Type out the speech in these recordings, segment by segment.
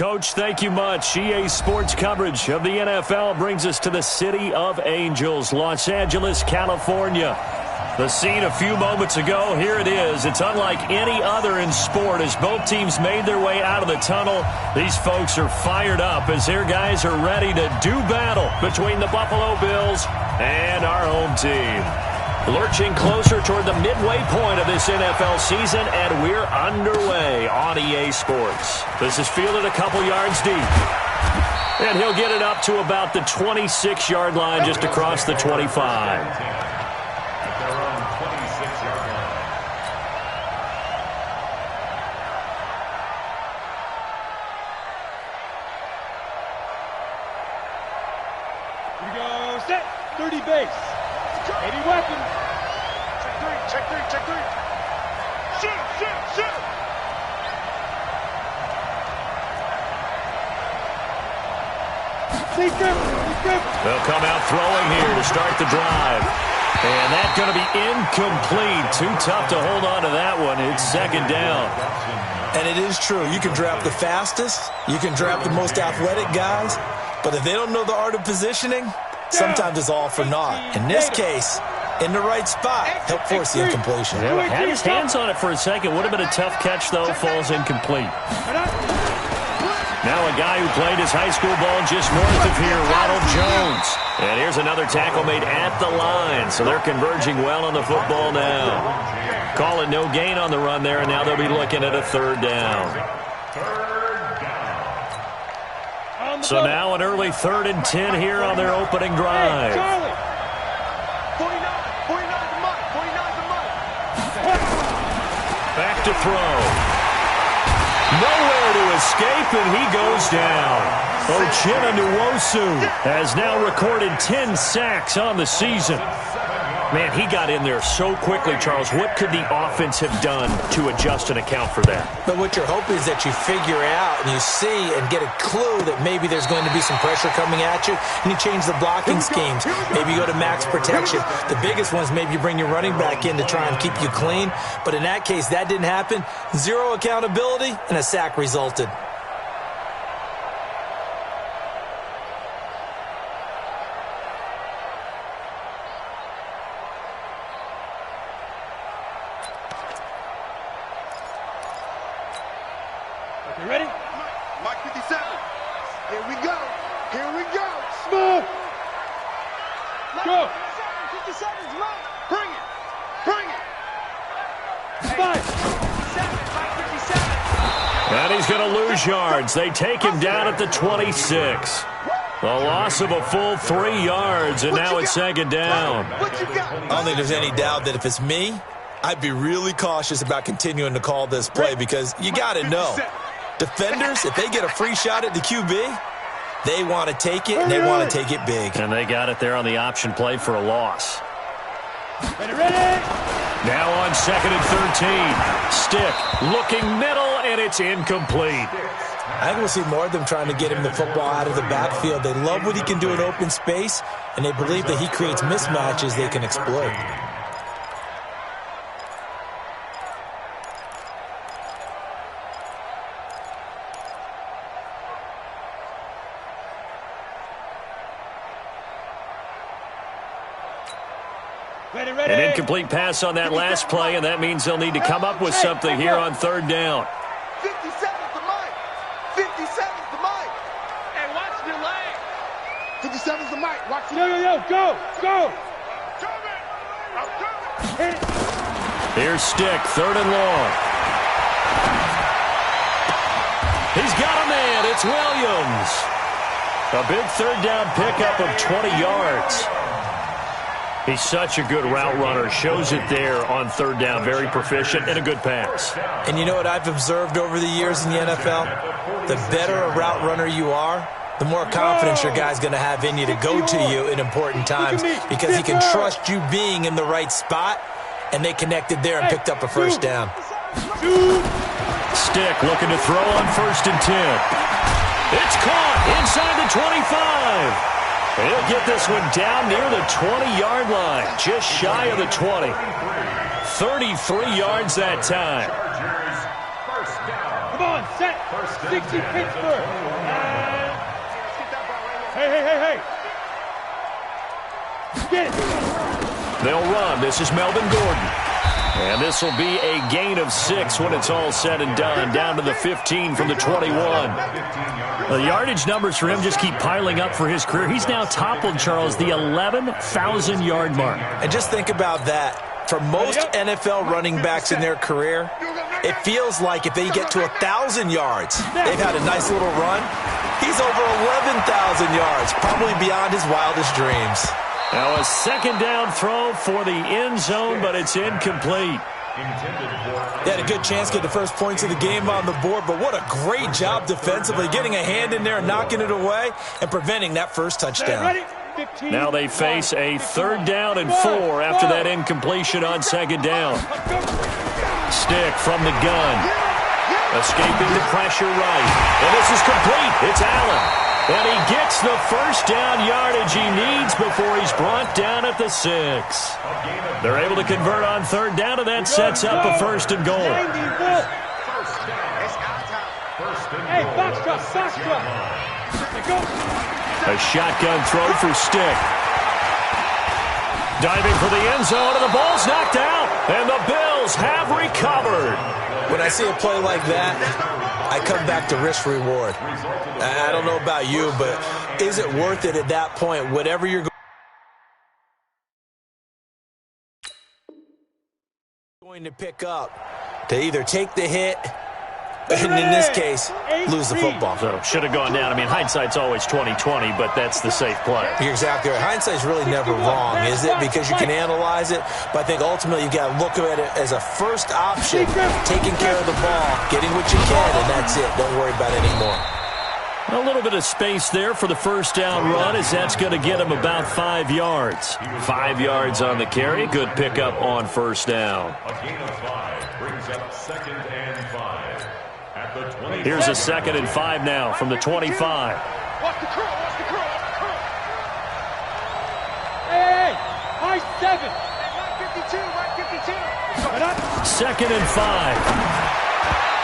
Coach, thank you much. EA Sports coverage of the NFL brings us to the City of Angels, Los Angeles, California. The scene a few moments ago, here it is. It's unlike any other in sport as both teams made their way out of the tunnel. These folks are fired up as their guys are ready to do battle between the Buffalo Bills and our home team. Lurching closer toward the midway point of this NFL season, and we're underway on EA Sports. This is fielded a couple yards deep. And he'll get it up to about the 26-yard line just across the 25. Set, 30 base. 80 weapon. Check three. Shoot. Deep grip. They'll come out throwing here to start the drive. And that's going to be incomplete. Too tough to hold on to that one. It's second down. And it is true. You can draft the fastest. You can draft the most athletic guys. But if they don't know the art of positioning, sometimes it's all for naught. In this case, in the right spot, help force the incompletion. Yeah, had his hands on it for a second. Would have been a tough catch, though. Falls incomplete. Now a guy who played his high school ball just north of here, Ronald Jones. And here's another tackle made at the line. So they're converging well on the football now. Call it no gain on the run there, and now they'll be looking at a third down. So now an early 3rd and 10 here on their opening drive. Back to throw. Nowhere to escape, and he goes down. Uchenna Nwosu has now recorded 10 sacks on the season. Man, he got in there so quickly, Charles. What could the offense have done to adjust and account for that? But what you're hoping is that you figure out and you see and get a clue that maybe there's going to be some pressure coming at you, and you change the blocking schemes. Maybe you go to max protection. The biggest ones, maybe you bring your running back in to try and keep you clean. But in that case, that didn't happen. Zero accountability, and a sack resulted. You ready? Mike 57. Here we go. Smooth. Go. 57's Mike. Bring it. 5. 57, Mike 57. And he's going to lose yards. They take him down at the 26. A loss of a full 3 yards, and now it's second down. What you got? I don't think there's any doubt that if it's me, I'd be really cautious about continuing to call this play because you got to know. Defenders, if they get a free shot at the QB, they want to take it, and they want to take it big. And they got it there on the option play for a loss. Ready. Now on 2nd and 13. Stick looking middle, and it's incomplete. I think we'll see more of them trying to get him the football out of the backfield. They love what he can do in open space, and they believe that he creates mismatches they can exploit. An incomplete pass on that last play, and that means they'll need to come up with something here on 3rd down. 57's the Mike. 57's the Mike. Hey, watch your leg. 57's the Mike. Watch your leg. Go. Hit it. Here's Stick, 3rd and long. He's got a man. It's Williams. A big 3rd down pickup of 20 yards. He's such a good route runner. Shows it there on 3rd down. Very proficient and a good pass. And you know what I've observed over the years in the NFL? The better a route runner you are, the more confidence your guy's going to have in you to go to you in important times because he can trust you being in the right spot, and they connected there and picked up a 1st down. Stick looking to throw on 1st and 10. It's caught inside the 25. He'll get this one down near the 20-yard line, just shy of the 20. 33 yards that time. Come on, set. 60 Pittsburgh. Hey. Get it. They'll run. This is Melvin Gordon. And this will be a gain of 6 when it's all said and done, down to the 15 from the 21. The yardage numbers for him just keep piling up for his career. He's now toppled, Charles, the 11,000-yard mark. And just think about that. For most NFL running backs in their career, it feels like if they get to 1,000 yards, they've had a nice little run. He's over 11,000 yards, probably beyond his wildest dreams. Now a second down throw for the end zone, but it's incomplete. They had a good chance to get the first points of the game on the board, but what a great job defensively, getting a hand in there and knocking it away and preventing that first touchdown. Now they face a 3rd down and 4 after that incompletion on 2nd down. Stick from the gun. Escaping the pressure right. And this is complete. It's Allen. And he gets the first down yardage he needs before he's brought down at the 6. They're able to convert on 3rd down, and that sets up a 1st and goal. Hey, box truck. A shotgun throw for Stick. Diving for the end zone, and the ball's knocked out. And the Bills have recovered. When I see a play like that, I come back to risk-reward. I don't know about you, but is it worth it at that point, whatever you're going to pick up, to either take the hit, and in this case, lose the football? So should have gone down. I mean, hindsight's always 20/20, but that's the safe play. You're exactly right. Hindsight's really never wrong, is it? Because you can analyze it, but I think ultimately you've got to look at it as a first option, taking care of the ball, getting what you can, and that's it. Don't worry about it anymore. A little bit of space there for the first down run, as that's going to get him about 5 yards. 5 yards on the carry. Good pickup on 1st down. A gain of 5 brings up 2nd and 5. Here's a 2nd and 5 now from the 25. Watch the curl. Hey, high 7. Right 52. 2nd and 5.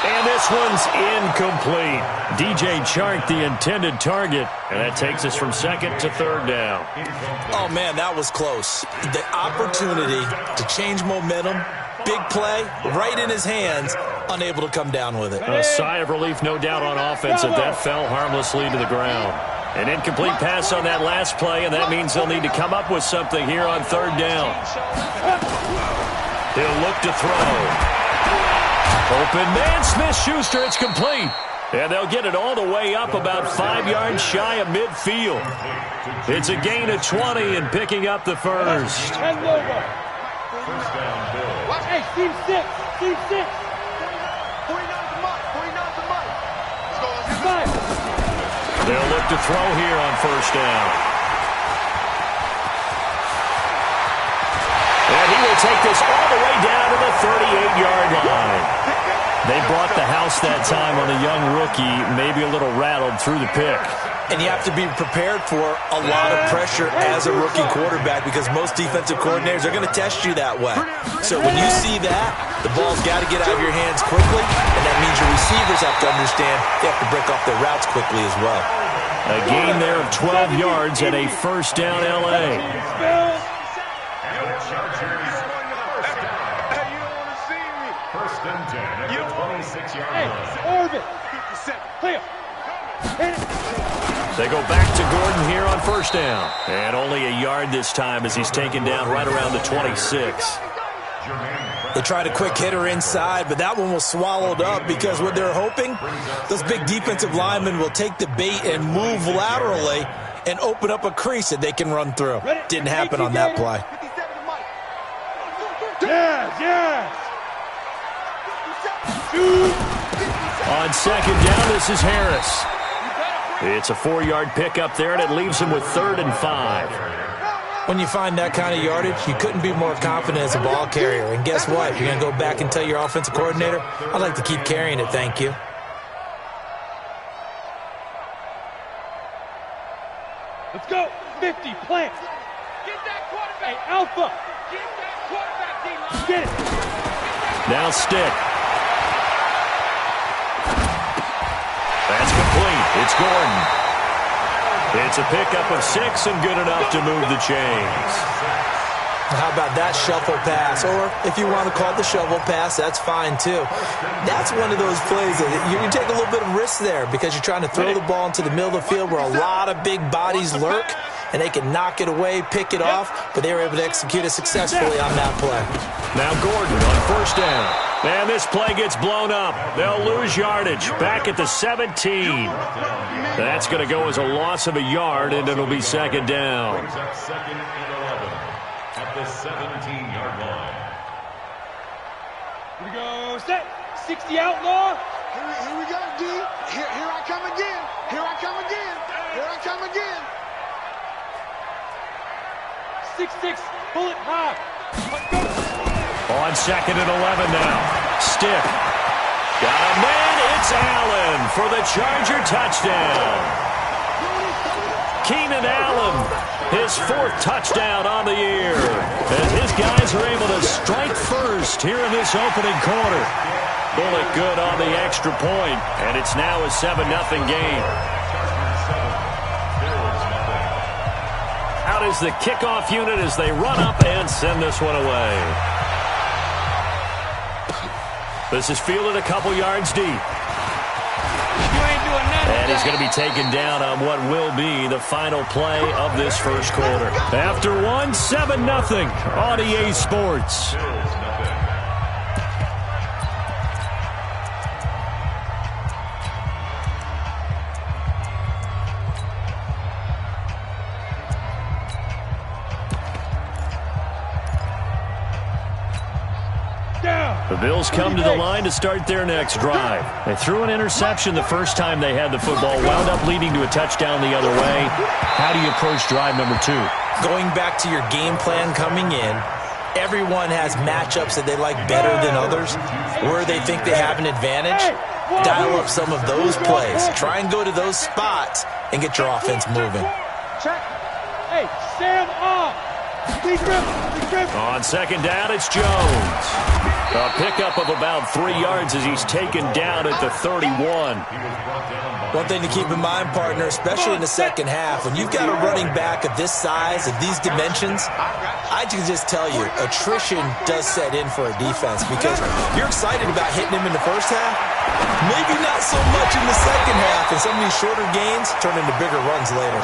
And this one's incomplete. DJ Chark, the intended target. And that takes us from 2nd to 3rd down. Oh, man, that was close. The opportunity to change momentum, big play, right in his hands, unable to come down with it. A sigh of relief, no doubt, on offense, that that fell harmlessly to the ground. An incomplete pass on that last play, and that means they'll need to come up with something here on 3rd down. He'll look to throw. Open man, Smith-Schuster, it's complete. And they'll get it all the way up about 5 yards shy of midfield. It's a gain of 20 and picking up the first. Hey, team 6. 49's the mark. Let's go. They'll look to throw here on 1st down. And he will take this all the way down to the 38-yard line. They brought the house that time on the young rookie, maybe a little rattled through the pick. And you have to be prepared for a lot of pressure as a rookie quarterback because most defensive coordinators are going to test you that way. So when you see that, the ball's got to get out of your hands quickly, and that means your receivers have to understand they have to break off their routes quickly as well. A gain there of 12 yards and a 1st down L.A. First and 10 at the 26-yard line. Orbit. 57. Clear. They go back to Gordon here on 1st down. And only a yard this time as he's taken down right around the 26. They tried a quick hitter inside, but that one was swallowed up because what they're hoping, those big defensive linemen will take the bait and move laterally and open up a crease that they can run through. Didn't happen on that play. Yes. On 2nd down, this is Harris. It's a 4-yard pickup there, and it leaves him with 3rd and 5. When you find that kind of yardage, you couldn't be more confident as a ball carrier. And guess what? You're going to go back and tell your offensive coordinator, I'd like to keep carrying it, thank you. Let's go. 50, plant. Get that quarterback. Hey, Alpha. Get that quarterback, D-line. Get it. Now Stick. It's Gordon. It's a pickup of 6 and good enough to move the chains. How about that shuffle pass? Or if you want to call it the shovel pass, that's fine too. That's one of those plays that you take a little bit of risk there because you're trying to throw the ball into the middle of the field where a lot of big bodies lurk, and they can knock it away, pick it off, but they were able to execute it successfully on that play. Now Gordon on first down. And this play gets blown up. They'll lose yardage. Back at the 17. That's going to go as a loss of a yard, and it'll be second down. Second and 11 at the 17-yard line. Here we go. Set. 60 outlaw. Here we go, D. Here I come again. Here I come again. Here I come again. 6-6. Bullet high. Let's go. On second and 11 now. Stick. Got a man. It's Allen for the Charger touchdown. Keenan Allen, his 4th touchdown on the year. As his guys are able to strike first here in this opening quarter. Bullet good on the extra point, and it's now a 7-0 game. Out is the kickoff unit as they run up and send this one away. This is fielded a couple yards deep. And he's going to be taken down on what will be the final play of this first quarter. After one, 7-0 on EA Sports. The Bills come to the line to start their next drive. They threw an interception the first time they had the football, wound up leading to a touchdown the other way. How do you approach drive number 2? Going back to your game plan coming in, everyone has matchups that they like better than others, where they think they have an advantage. Dial up some of those plays. Try and go to those spots and get your offense moving. Check. Hey, Sam off. Please grip. On second down, it's Jones. A pickup of about 3 yards as he's taken down at the 31. One thing to keep in mind, partner, especially in the second half, when you've got a running back of this size, of these dimensions, I can just tell you, attrition does set in for a defense because you're excited about hitting him in the first half, maybe not so much in the second half, and some of these shorter gains turn into bigger runs later.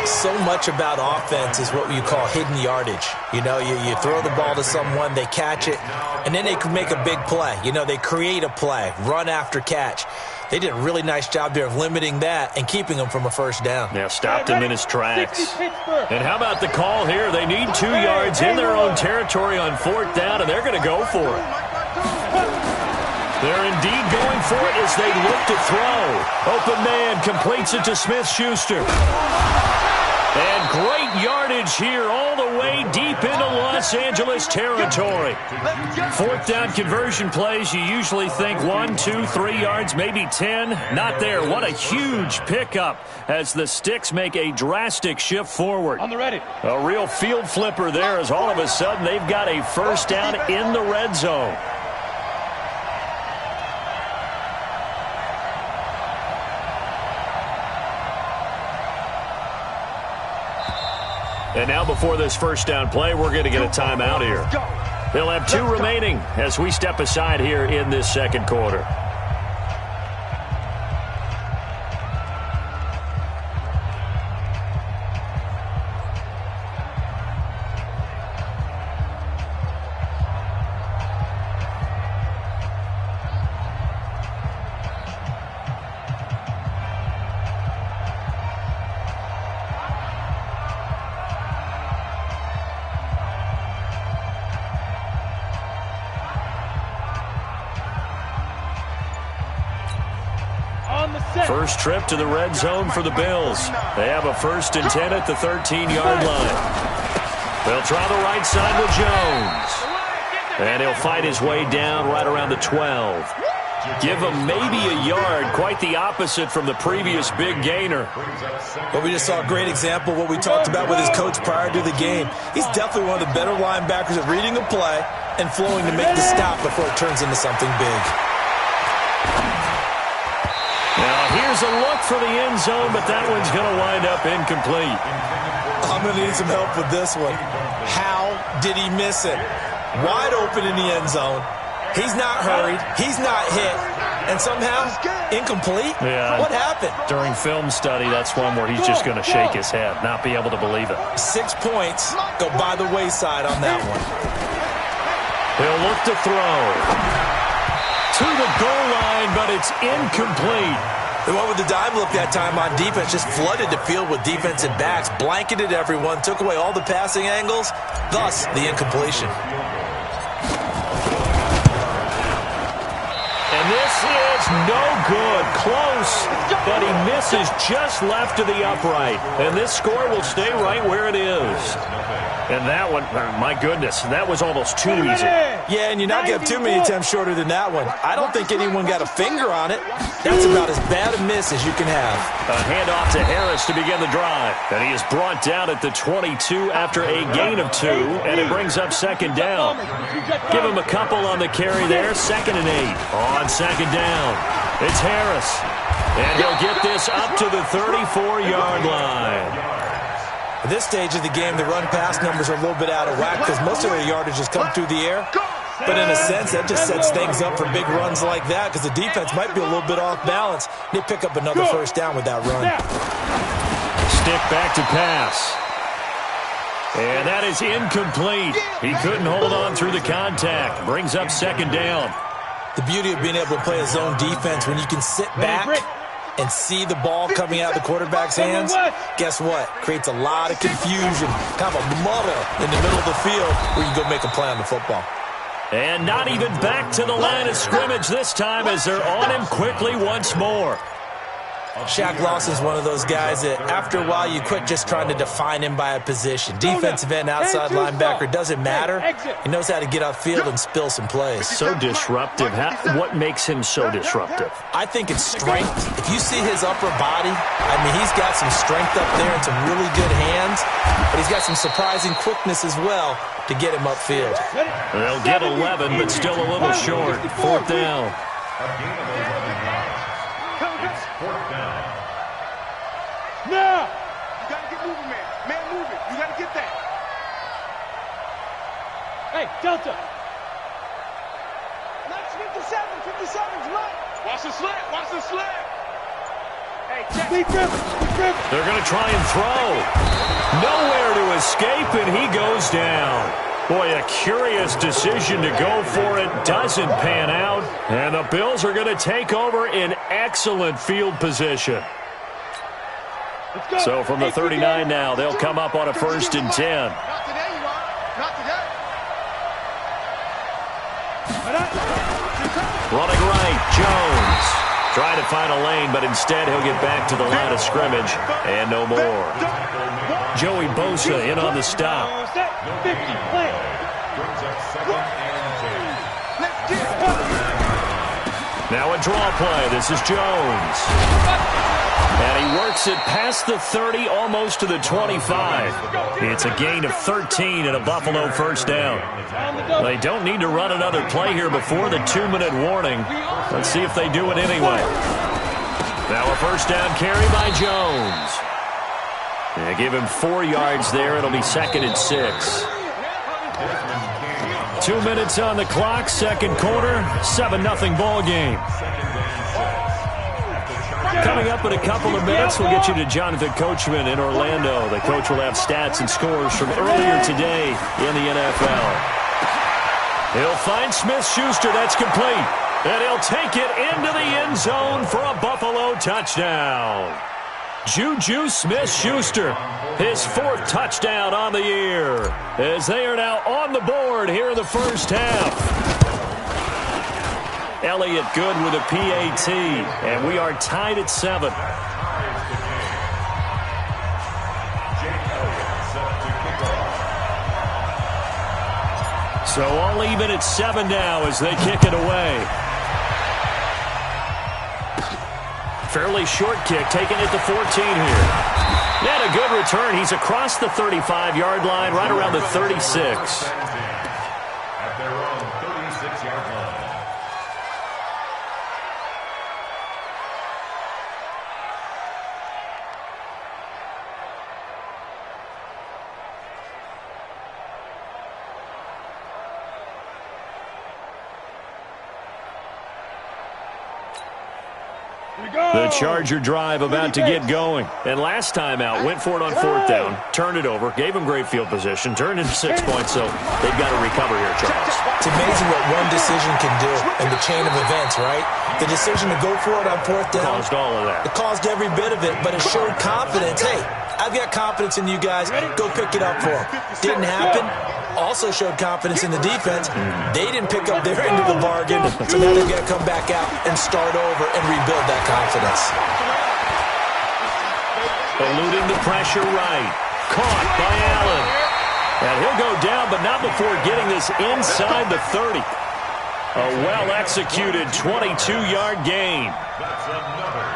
So much about offense is what you call hidden yardage. You know, you throw the ball to someone, they catch it, and then they can make a big play. You know, they create a play, run after catch. They did a really nice job there of limiting that and keeping him from a first down. Now stopped him in his tracks. And how about the call here? They need 2 yards in their own territory on 4th down, and they're going to go for it. They're indeed going for it as they look to throw. Open man completes it to Smith-Schuster. And great yardage here all the way deep into Los Angeles territory. 4th down conversion plays, you usually think 1, 2, 3 yards, maybe 10. Not there. What a huge pickup as the Sticks make a drastic shift forward. On the ready. A real field flipper there as all of a sudden they've got a first down in the red zone. And now before this first down play, we're going to get a timeout here. They'll have 2 remaining as we step aside here in this second quarter. First trip to the red zone for the Bills. They have a 1st and 10 at the 13-yard line. They'll try the right side with Jones. And he'll fight his way down right around the 12. Give him maybe a yard, quite the opposite from the previous big gainer. Well, we just saw a great example of what we talked about with his coach prior to the game. He's definitely one of the better linebackers at reading a play and flowing to make the stop before it turns into something big. Now here Here's a look for the end zone, but that one's going to wind up incomplete. I'm going to need some help with this one. How did he miss it? Wide open in the end zone. He's not hurried. He's not hit. And somehow, incomplete? Yeah. What happened? During film study, that's one where he's just going to shake his head, not be able to believe it. 6 points go by the wayside on that one. He'll look to throw. To the goal line, but it's incomplete. The one with the dime look that time on defense just flooded the field with defensive backs, blanketed everyone, took away all the passing angles, thus the incompletion. And this is no good. Close, but he misses just left of the upright. And this score will stay right where it is. And that one, my goodness, that was almost too easy. Yeah, and you're not getting too many attempts shorter than that one. I don't think anyone got a finger on it. That's about as bad a miss as you can have. A handoff to Harris to begin the drive. And he is brought down at the 22 after a gain of 2, and it brings up second down. Give him a couple on the carry there, 2nd and 8. On second down, it's Harris. And he'll get this up to the 34-yard line. At this stage of the game, the run-pass numbers are a little bit out of whack because most of their yardage has come through the air. But in a sense, that just sets things up for big runs like that because the defense might be a little bit off balance. They pick up another first down with that run. Stick back to pass. And that is incomplete. He couldn't hold on through the contact. Brings up second down. The beauty of being able to play a zone defense when you can sit back and see the ball coming out of the quarterback's hands, guess what? Creates a lot of confusion, kind of a muddle in the middle of the field where you go make a play on the football. And not even back to the line of scrimmage this time as they're on him quickly once more. Shaq Lawson's one of those guys that after a while you quit just trying to define him by a position. Defensive end, outside linebacker, doesn't matter. He knows how to get upfield and spill some plays. So disruptive. What makes him so disruptive? I think it's strength. If you see his upper body, I mean, he's got some strength up there and some really good hands, but he's got some surprising quickness as well to get him upfield. They'll get 11, but still a little short. 4th down. A gain of 11 yards. It's 4th down. Now! You gotta get moving, man. Man, move it. You gotta get that. Hey, Delta! That's 57's right. Watch the slant! Watch the slant! Hey, check. Be driven! They're going to try and throw. Nowhere to escape, and he goes down. Boy, a curious decision to go for it. Doesn't pan out. And the Bills are going to take over in excellent field position. So from the 39 now, they'll come up on a 1st and 10. Not today, you are. Not today. Running right, Jones. Trying to find a lane, but instead he'll get back to the line of scrimmage. And no more. Joey Bosa in on the stop. 50, play. Brings up 2nd and 10. Let's get it. Now a draw play. This is Jones. And he works it past the 30, almost to the 25. It's a gain of 13 and a Buffalo first down. They don't need to run another play here before the 2-minute warning. Let's see if they do it anyway. Now a first down carry by Jones. They give him 4 yards there. It'll be 2nd and 6. 2 minutes on the clock, second quarter, 7-0 ball game. Coming up in a couple of minutes, we'll get you to Jonathan Coachman in Orlando. The coach will have stats and scores from earlier today in the NFL. He'll find Smith-Schuster. That's complete. And he'll take it into the end zone for a Buffalo touchdown. Juju Smith-Schuster, his 4th touchdown on the year, as they are now on the board here in the first half. Elliott good with a PAT, and we are tied at 7. So all even at 7 now as they kick it away. Fairly short kick, taken at the 14 here. And a good return. He's across the 35-yard line, right around the 36. At their own 36-yard line. The Charger drive about to get going. And last time out, went for it on 4th down, turned it over, gave them great field position, turned into 6 points, so they've got to recover here, Charles. It's amazing what one decision can do in the chain of events, right? The decision to go for it on 4th down. Caused all of that. It caused every bit of it, but it showed confidence. Hey, I've got confidence in you guys. Go pick it up for them. Didn't happen. Also showed confidence in the defense. They didn't pick up their end of the bargain, so now they've got to come back out and start over and rebuild that confidence. Eluding the pressure right. Caught by Allen. And he'll go down, but not before getting this inside the 30. A well-executed 22-yard gain.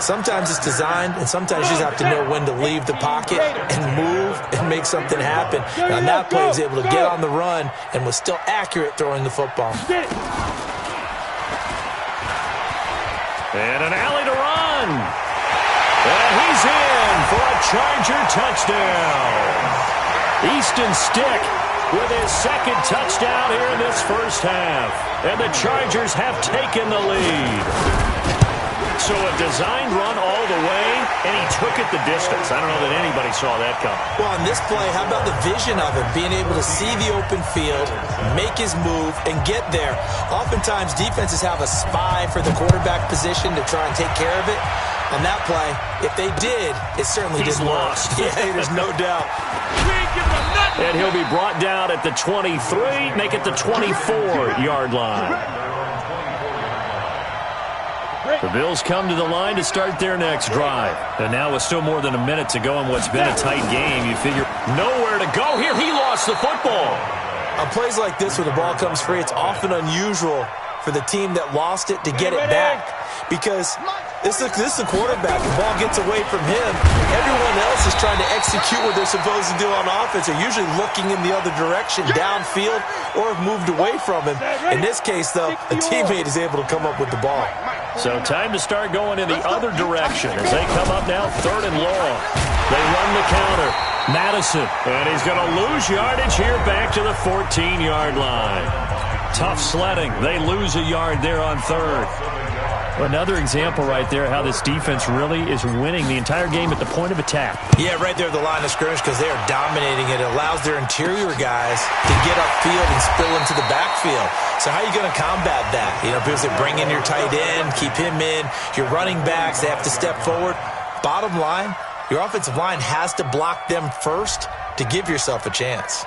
Sometimes it's designed, and sometimes you just have to know when to leave the pocket and move and make something happen. Now, that play was able to get on the run and was still accurate throwing the football. And an alley to run. And he's in for a Charger touchdown. Easton Stick with his second touchdown here in this first half. And the Chargers have taken the lead. So a designed run all the way, and he took it the distance. I don't know that anybody saw that coming. Well, on this play, how about the vision of him, being able to see the open field, make his move, and get there. Oftentimes, defenses have a spy for the quarterback position to try and take care of it. On that play, if they did, it certainly didn't lost. work. Yeah, there's no doubt. And he'll be brought down at the 23, make it the 24-yard line. The Bills come to the line to start their next drive. And now with still more than a minute to go in what's been a tight game, you figure nowhere to go here. He lost the football. On plays like this where the ball comes free, it's often unusual for the team that lost it to get it back. Because this is the quarterback. The ball gets away from him. Everyone else is trying to execute what they're supposed to do on offense. They're usually looking in the other direction, downfield, or have moved away from him. In this case, though, a teammate is able to come up with the ball. So time to start going in the other direction as they come up now 3rd and long. They run the counter. Madison, and he's going to lose yardage here back to the 14-yard line. Tough sledding. They lose a yard there on 3rd. Another example right there how this defense really is winning the entire game at the point of attack. Yeah, right there at the line of scrimmage because they are dominating it. It allows their interior guys to get upfield and spill into the backfield. So how are you going to combat that? You know, because they bring in your tight end, keep him in. Your running backs, they have to step forward. Bottom line, your offensive line has to block them first to give yourself a chance.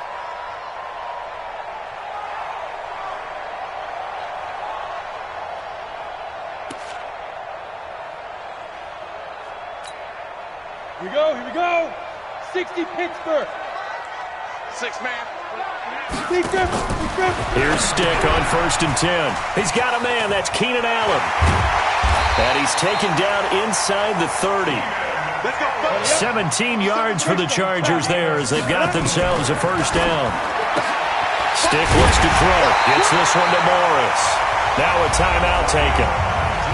Here we go. 60 Pittsburgh. 6-man. Here's Stick on 1st and 10. He's got a man. That's Keenan Allen. And he's taken down inside the 30. 17 yards for the Chargers there as they've got themselves a first down. Stick looks to throw. Gets this one to Morris. Now a timeout taken.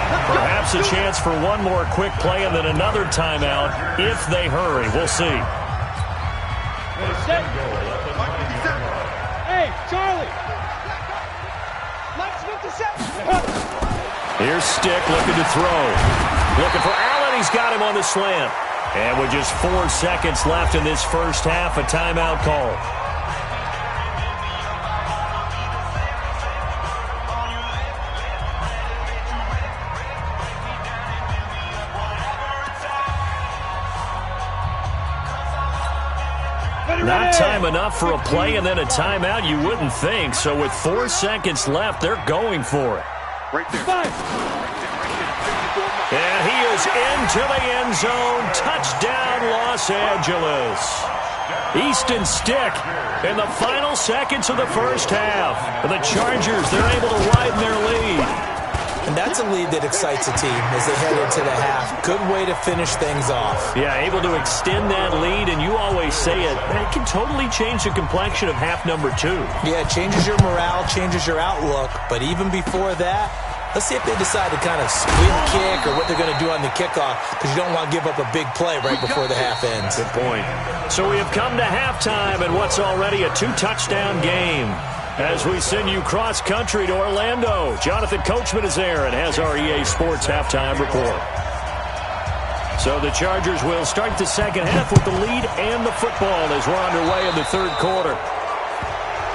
Perhaps a chance for one more quick play and then another timeout if they hurry. We'll see. Hey, Charlie. Here's Stick looking to throw. Looking for Allen. He's got him on the slant. And with just 4 seconds left in this first half, a timeout call. Not time enough for a play and then a timeout, you wouldn't think. So with 4 seconds left, they're going for it. Right there. And he is into the end zone. Touchdown, Los Angeles. Easton Stick in the final seconds of the first half. The Chargers, they're able to widen their lead. And that's a lead that excites a team as they head into the half. Good way to finish things off. Yeah, able to extend that lead, and you always say it can totally change the complexion of half number 2. Yeah, it changes your morale, changes your outlook. But even before that, let's see if they decide to kind of squib kick or what they're going to do on the kickoff because you don't want to give up a big play right before the half ends. Good point. So we have come to halftime in what's already a 2-touchdown game. As we send you cross-country to Orlando, Jonathan Coachman is there and has our EA Sports halftime report. So the Chargers will start the second half with the lead and the football as we're underway in the third quarter.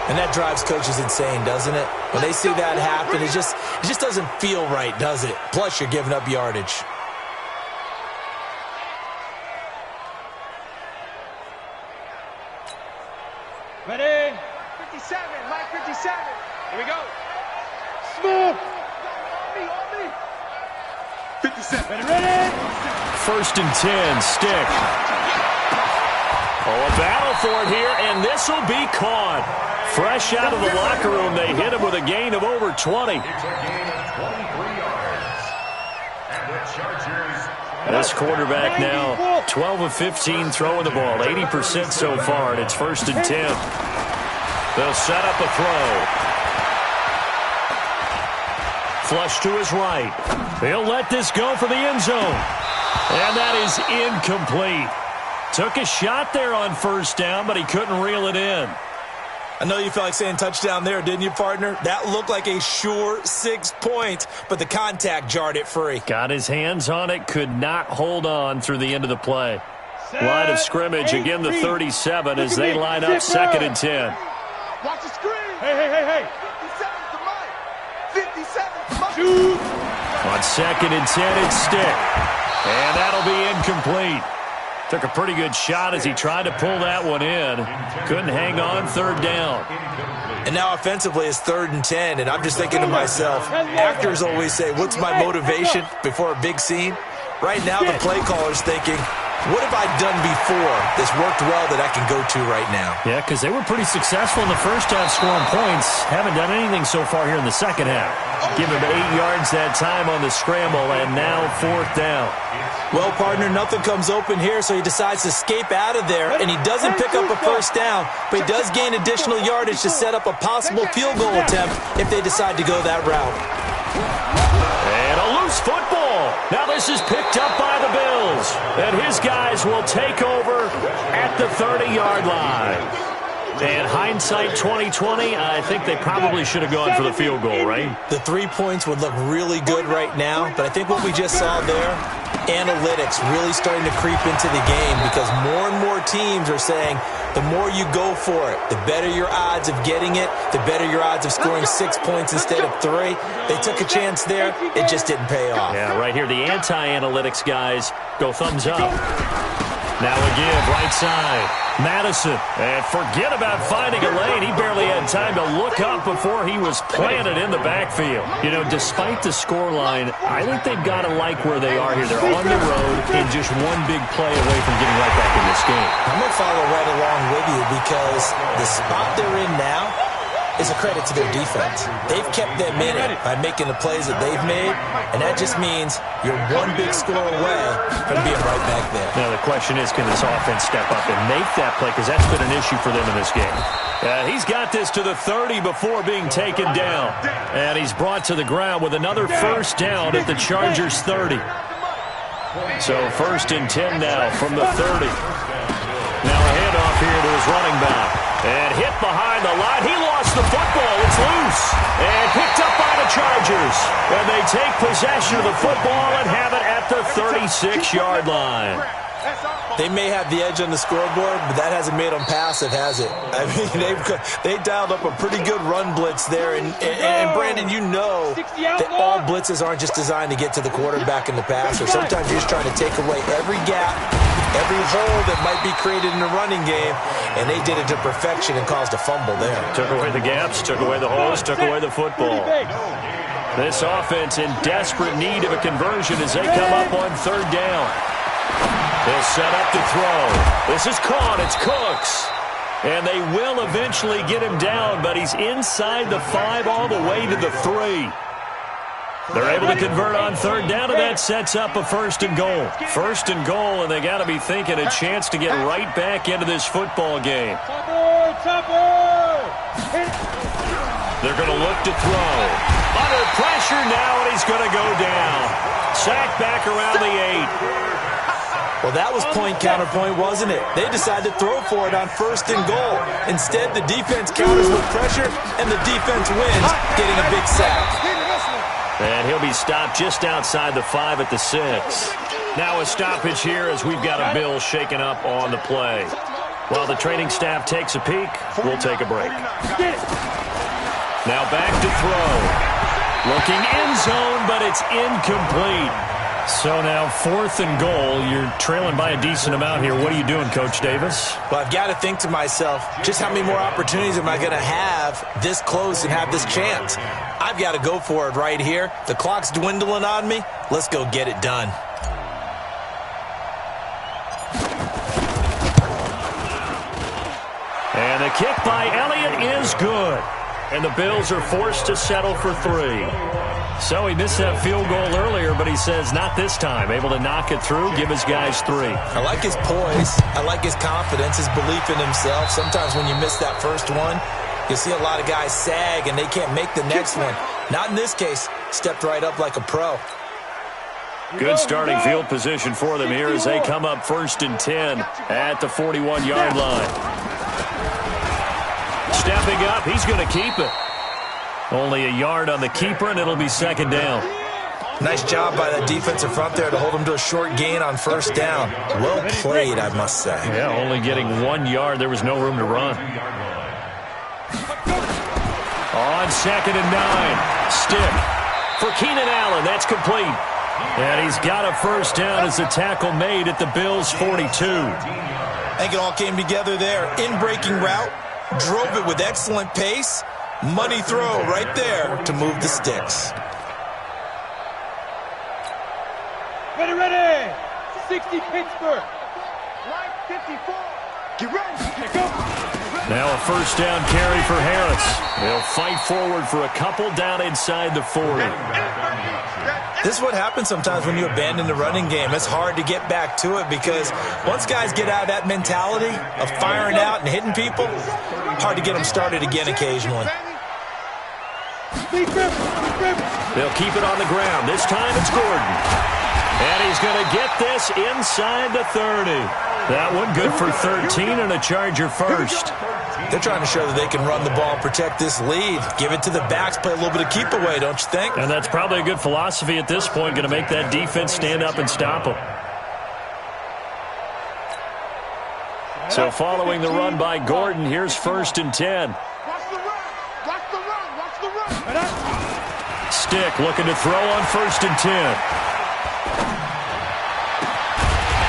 And that drives coaches insane, doesn't it? When they see that happen, it just doesn't feel right, does it? Plus, you're giving up yardage. Ready? 57, Mike 57. Here we go. Smooth. On me. 57. Ready? First and 10, stick. Oh, a battle for it here, and this will be caught. Fresh out of the locker room, they hit him with a gain of over 20. It's a gain of 23 yards. And the Chargers. This quarterback now 12 of 15 throwing the ball, 80% so far, and it's first and 10. They'll set up a throw. Flush to his right. He'll let this go for the end zone. And that is incomplete. Took a shot there on first down, but he couldn't reel it in. I know you felt like saying touchdown there, didn't you, partner? That looked like a sure 6 points, but the contact jarred it free. Got his hands on it, could not hold on through the end of the play. Line of scrimmage, again the 37 as they line up second and 10. Watch the screen. Hey. 57's the mic. 57's the mic. Shoot. On second and 10, it's stick. And that'll be incomplete. Took a pretty good shot as he tried to pull that one in. Couldn't hang on, third down. And now offensively it's third and 10, and I'm just thinking to myself, actors always say, what's my motivation before a big scene? Right now the play caller's thinking, what have I done before that's worked well that I can go to right now? Yeah, because they were pretty successful in the first half scoring points. Haven't done anything so far here in the second half. Give him 8 yards that time on the scramble, and now fourth down. Well, partner, nothing comes open here, so he decides to escape out of there, and he doesn't pick up a first down, but he does gain additional yardage to set up a possible field goal attempt if they decide to go that route. And a loose football. Now this is picked up by the Bills, and his guys will take over at the 30-yard line. And hindsight 2020, I think they probably should have gone for the field goal, right? The 3 points would look really good right now, but I think what we just saw there, analytics really starting to creep into the game because more and more teams are saying the more you go for it, the better your odds of getting it, the better your odds of scoring 6 points instead of 3. They took a chance there. It just didn't pay off. Yeah, right here, the anti-analytics guys go thumbs up. Now again, right side, Madison. And forget about finding a lane. He barely had time to look up before he was planted in the backfield. You know, despite the scoreline, I think they've got to like where they are here. They're on the road and just one big play away from getting right back in this game. I'm going to follow right along with you because the spot they're in now is a credit to their defense. They've kept them in it by making the plays that they've made, and that just means you're one big score away from being right back there. Now the question is, can this offense step up and make that play? Because that's been an issue for them in this game. He's got this to the 30 before being taken down. And he's brought to the ground with another first down at the Chargers 30. So first and 10 now from the 30. Now a handoff here to his running back. And hit behind the line. He lost the football. It's loose. And picked up by the Chargers. And they take possession of the football and have it at the 36-yard line. They may have the edge on the scoreboard, but that hasn't made them passive, has it? I mean, they dialed up a pretty good run blitz there. And Brandon, you know that all blitzes aren't just designed to get to the quarterback in the passer. Sometimes you're just trying to take away every gap, every hole that might be created in the running game, and they did it to perfection and caused a fumble there. Took away the gaps, took away the holes, took away the football. This offense in desperate need of a conversion as they come up on third down. They'll set up to throw. This is caught. It's Cooks. And they will eventually get him down, but he's inside the 5 all the way to the 3. They're able to convert on third down, and that sets up a first and goal. First and goal, and they got to be thinking a chance to get right back into this football game. They're going to look to throw. Under pressure now, and he's going to go down. Sacked back around the 8. Well, that was point counterpoint, wasn't it? They decided to throw for it on first and goal. Instead, the defense counters with pressure, and the defense wins, getting a big sack. And he'll be stopped just outside the 5 at the 6. Now a stoppage here as we've got a Bill shaken up on the play. While the training staff takes a peek, we'll take a break. Now back to throw. Looking end zone, but it's incomplete. So now 4th and goal. You're trailing by a decent amount here. What are you doing, Coach Davis? Well, I've got to think to myself, just how many more opportunities am I going to have this close and have this chance? I've got to go for it right here. The clock's dwindling on me. Let's go get it done. And the kick by Elliott is good. And the Bills are forced to settle for 3. So he missed that field goal earlier, but he says not this time. Able to knock it through, give his guys 3. I like his poise. I like his confidence, his belief in himself. Sometimes when you miss that first one, you see a lot of guys sag and they can't make the next one. Not in this case. Stepped right up like a pro. Good starting field position for them here as they come up 1st and 10 at the 41-yard line. Stepping up, he's going to keep it. Only a yard on the keeper, and it'll be 2nd down. Nice job by that defensive front there to hold him to a short gain on 1st down. Well played, I must say. Yeah, only getting 1 yard. There was no room to run. On 2nd and 9. Stick for Keenan Allen. That's complete. And he's got a 1st down as the tackle made at the Bills' 42. I think it all came together there. In-breaking route. Drove it with excellent pace. Money throw right there to move the sticks. Ready. 60 Pittsburgh. Right 54. Get ready. Go. Now a 1st down carry for Harris. They'll fight forward for a couple down inside the 40. This is what happens sometimes when you abandon the running game. It's hard to get back to it because once guys get out of that mentality of firing out and hitting people, hard to get them started again occasionally. They'll keep it on the ground. This time it's Gordon. And he's going to get this inside the 30. That one good for 13 and a Charger first. They're trying to show that they can run the ball and protect this lead. Give it to the backs, play a little bit of keep away, don't you think? And that's probably a good philosophy at this point, going to make that defense stand up and stop them. So following the run by Gordon, here's 1st and 10. Watch the run. Watch the run. Watch the run. Stick looking to throw on 1st and 10.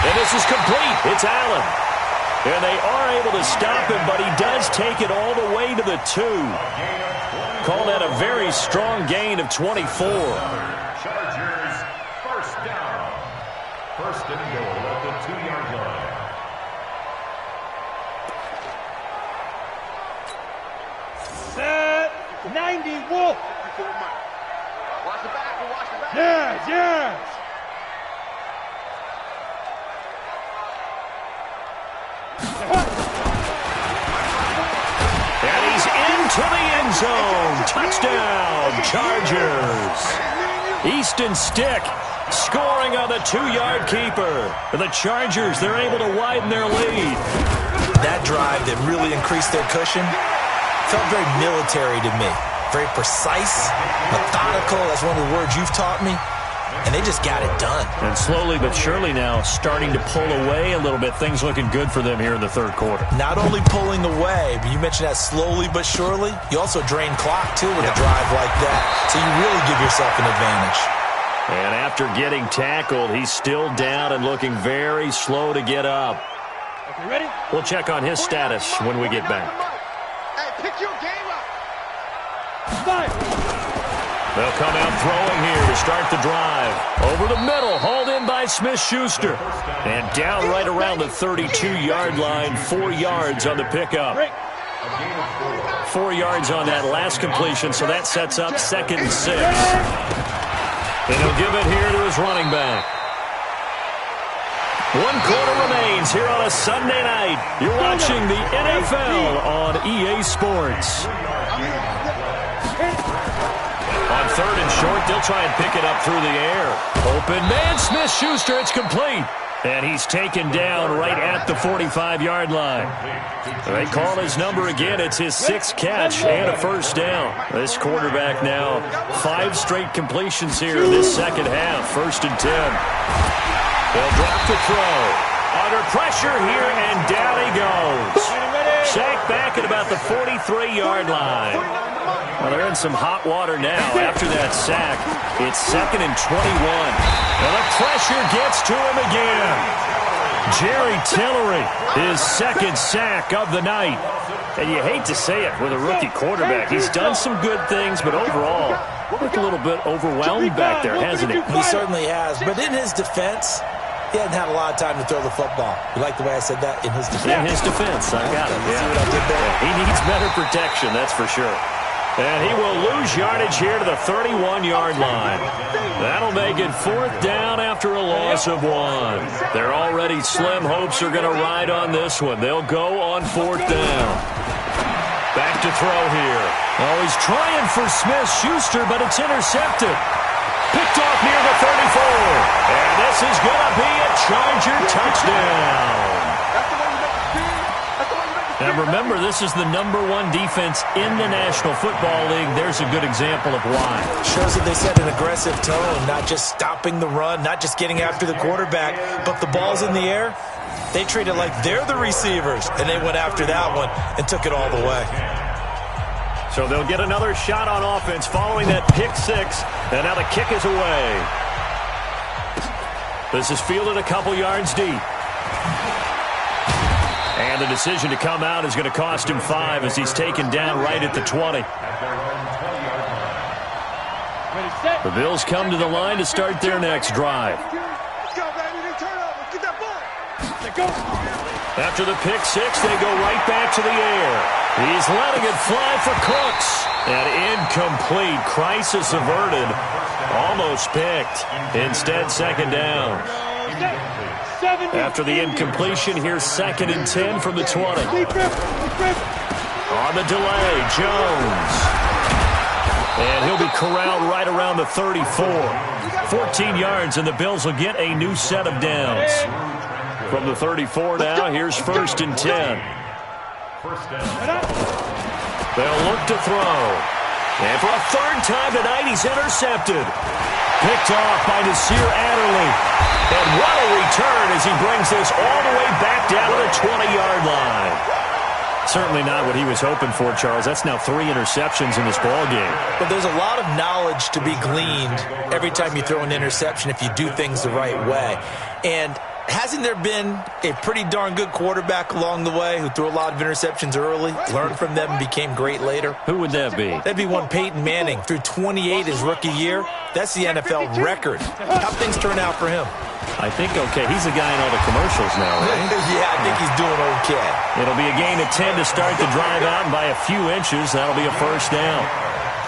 And this is complete. It's Allen. And they are able to stop him, but he does take it all the way to the 2. Call that a very strong gain of 24. Chargers, 1st down. 1st and goal at the 2-yard line. Set. 90 Wolf. Watch the back. Watch the back. Yes. And he's into the end zone. Touchdown, Chargers. Easton Stick scoring on the 2-yard keeper. For the Chargers, they're able to widen their lead. That drive that really increased their cushion felt very military to me. Very precise, methodical. That's one of the words you've taught me. And they just got it done. And slowly but surely now starting to pull away a little bit. Things looking good for them here in the 3rd quarter. Not only pulling away, but you mentioned that slowly but surely. You also drain clock, too, with a drive like that. So you really give yourself an advantage. And after getting tackled, he's still down and looking very slow to get up. Okay, ready? We'll check on his status when we get back. Hey, pick your game up. 5. They'll come out throwing here to start the drive. Over the middle, hauled in by Smith-Schuster. And down right around the 32-yard line, 4 yards on the pickup. 4 yards on that last completion, so that sets up 2nd and 6. And he'll give it here to his running back. 1 quarter remains here on a Sunday night. You're watching the NFL on EA Sports. On 3rd and short, they'll try and pick it up through the air. Open man, Smith-Schuster, it's complete. And he's taken down right at the 45-yard line. They call his number again. It's his 6th catch and a first down. This quarterback now 5 straight completions here in this second half. 1st and 10. They'll drop the throw. Under pressure here, and down he goes. Sacked back at about the 43-yard line. Well, they're in some hot water now after that sack. It's 2nd and 21. And the pressure gets to him again. Jerry Tillery, his 2nd sack of the night. And you hate to say it with a rookie quarterback. He's done some good things, but overall, looked a little bit overwhelmed back there, hasn't he? He certainly has. But in his defense, he hasn't had a lot of time to throw the football. You like the way I said that? In his defense? In his defense, I got it. Yeah. See what I did there? He needs better protection, that's for sure. And he will lose yardage here to the 31-yard line. That'll make it 4th down after a loss of 1. Their already slim hopes are going to ride on this one. They'll go on 4th down. Back to throw here. Oh, he's trying for Smith-Schuster, but it's intercepted. Picked off near the 34. And this is going to be a Charger touchdown. Now remember, this is the #1 defense in the National Football League. There's a good example of why. Shows that they set an aggressive tone, not just stopping the run, not just getting after the quarterback, but the ball's in the air. They treat it like they're the receivers, and they went after that one and took it all the way. So they'll get another shot on offense following that pick 6, and now the kick is away. This is fielded a couple yards deep. And the decision to come out is going to cost him 5 as he's taken down right at the 20. The Bills come to the line to start their next drive. After the pick 6, they go right back to the air. He's letting it fly for Cooks. And incomplete. Crisis averted. Almost picked. Instead, 2nd down. After the incompletion, here's 2nd and 10 from the 20. On the delay, Jones. And he'll be corralled right around the 34. 14 yards, and the Bills will get a new set of downs. From the 34 now, here's 1st and 10. They'll look to throw. And for a 3rd time tonight, he's intercepted. Picked off by Nasir Adderley. And what a return as he brings this all the way back down to the 20-yard line. Certainly not what he was hoping for, Charles. That's now 3 interceptions in this ballgame. But there's a lot of knowledge to be gleaned every time you throw an interception if you do things the right way. And hasn't there been a pretty darn good quarterback along the way who threw a lot of interceptions early, learned from them, and became great later? Who would that be? That'd be one Peyton Manning. Threw 28 his rookie year. That's the NFL record. How things turn out for him? I think okay. He's a guy in all the commercials now, right? Yeah, I think he's doing okay. It'll be a gain of 10 to start the drive out, and by a few inches, that'll be a 1st down.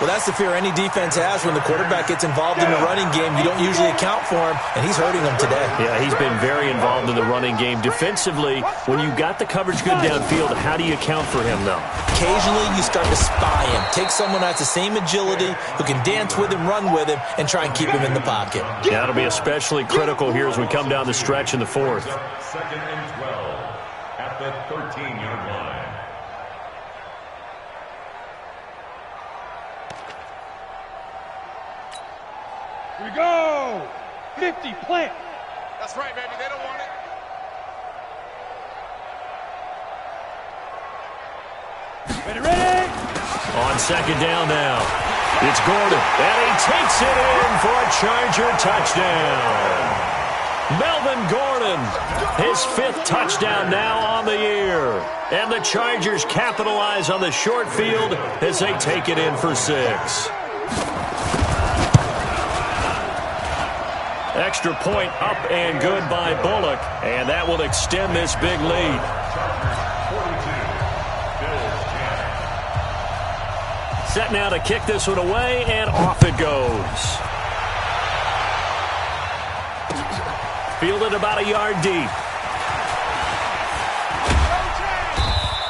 Well, that's the fear any defense has when the quarterback gets involved in the running game. You don't usually account for him, and he's hurting them today. Yeah, he's been very involved in the running game. Defensively, when you got the coverage good downfield, how do you account for him, though? Occasionally, you start to spy him. Take someone that has the same agility, who can dance with him, run with him, and try and keep him in the pocket. Yeah, it'll be especially critical here as we come down the stretch in the 4th. 2nd and 12 at the 13-yard line. Here we go. 50, plant. That's right, baby. They don't want it. Ready. On 2nd down now. It's Gordon. And he takes it in for a Charger touchdown. Melvin Gordon, his 5th touchdown now on the year. And the Chargers capitalize on the short field as they take it in for 6. Extra point up and good by Bullock, and that will extend this big lead. Set now to kick this one away, and off it goes. Fielded about a yard deep.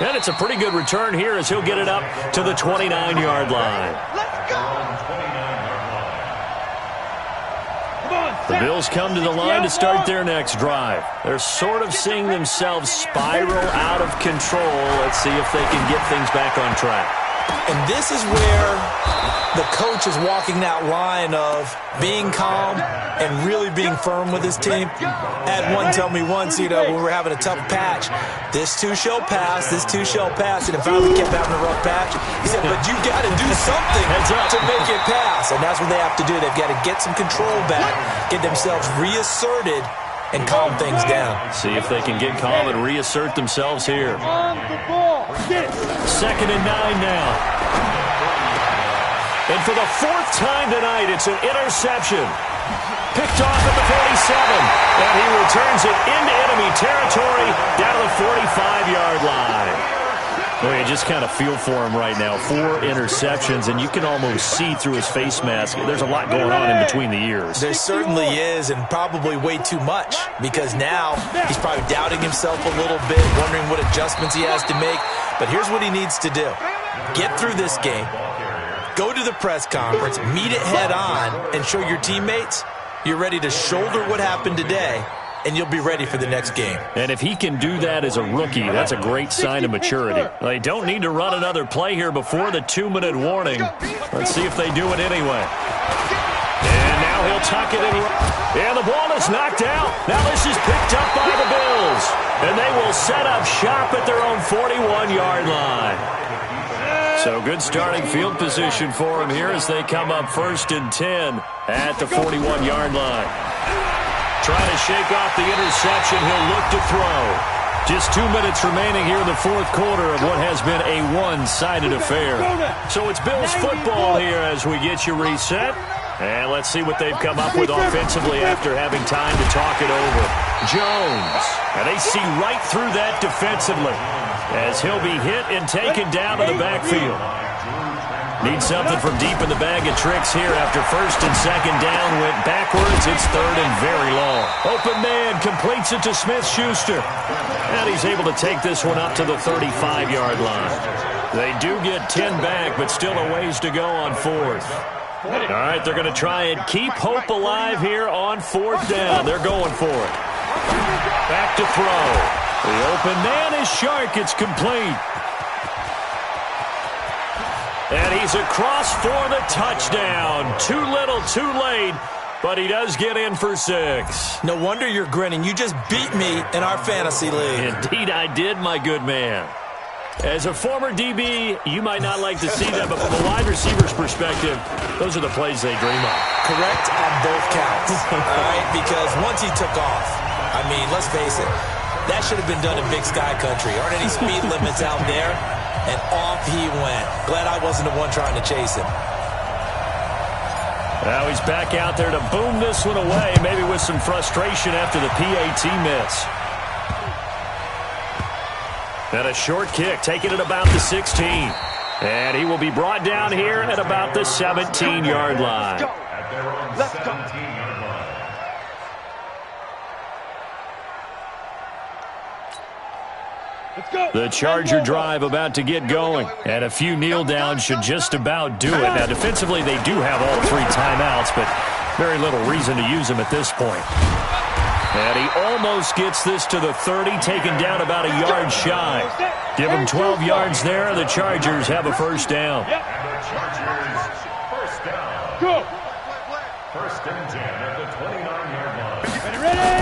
And it's a pretty good return here as he'll get it up to the 29-yard line. Let's go. The Bills come to the line to start their next drive. They're sort of seeing themselves spiral out of control. Let's see if they can get things back on track. And this is where the coach is walking that line of being calm and really being firm with his team. I had one tell me once, when we were having a tough patch, this too shall pass, this too shall pass. And if I finally kept having a rough patch, he said, but you got to do something to make it pass. And that's what they have to do. They've got to get some control back, get themselves reasserted, and calm things down. See if they can get calm and reassert themselves here. On the ball. Get. 2nd and 9 now. And for the 4th time tonight, it's an interception. Picked off at the 47. And he returns it into enemy territory down to the 45-yard line. Well, you just kind of feel for him right now. 4 interceptions, and you can almost see through his face mask. There's a lot going on in between the ears. There certainly is, and probably way too much, because now he's probably doubting himself a little bit, wondering what adjustments he has to make. But here's what he needs to do. Get through this game, go to the press conference, meet it head on, and show your teammates you're ready to shoulder what happened today, and you'll be ready for the next game. And if he can do that as a rookie, that's a great sign of maturity. They don't need to run another play here before the 2-minute warning. Let's see if they do it anyway. And now he'll tuck it in. And the ball is knocked out. Now this is picked up by the Bills. And they will set up shop at their own 41-yard line. So good starting field position for him here as they come up 1st and 10 at the 41-yard line. Trying to shake off the interception. He'll look to throw. Just 2 minutes remaining here in the 4th quarter of what has been a one-sided affair. So it's Bills football here as we get you reset. And let's see what they've come up with offensively after having time to talk it over. Jones. And they see right through that defensively as he'll be hit and taken down to the backfield. Need something from deep in the bag of tricks here after 1st and 2nd down. Went backwards. It's 3rd and very long. Open man completes it to Smith-Schuster. And he's able to take this one up to the 35-yard line. They do get 10 back, but still a ways to go on 4th. All right, they're going to try and keep hope alive here on 4th down. They're going for it. Back to throw. The open man is Shark. It's complete. And he's across for the touchdown. Too little, too late, but he does get in for 6. No wonder you're grinning. You just beat me in our fantasy league. Indeed I did, my good man. As a former DB, you might not like to see that, but from a wide receiver's perspective, those are the plays they dream of. Correct on both counts, all right? Because once he took off, I mean, let's face it, that should have been done in Big Sky Country. Aren't any speed limits out there? And off he went. Glad I wasn't the one trying to chase him. Now he's back out there to boom this one away, maybe with some frustration after the PAT miss. And a short kick, taking it about the 16. And he will be brought down here at about the 17-yard line. Let's go. The Charger drive about to get going. And a few kneel downs should just about do it. Now, defensively, they do have all 3 timeouts, but very little reason to use them at this point. And he almost gets this to the 30, taken down about a yard shy. Give him 12 yards there. The Chargers have a 1st down. And the Chargers, 1st down. Go. 1st and 10 at the 29-yard line. Ready?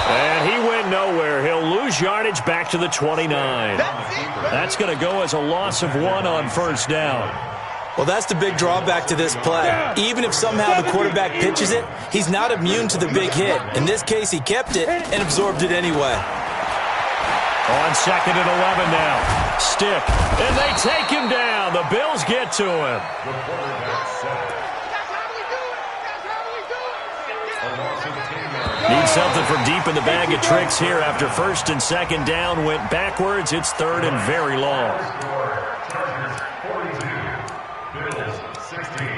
And he went nowhere. He'll lose yardage back to the 29. That's going to go as a loss of 1 on 1st down. Well, that's the big drawback to this play. Even if somehow the quarterback pitches it, he's not immune to the big hit. In this case, he kept it and absorbed it anyway. On 2nd and 11 now. Stick. And they take him down. The Bills get to him. The quarterback set. Need something from deep in the bag of tricks here after 1st and 2nd down. Went backwards. It's 3rd and very long. Chargers 42, Bills 16.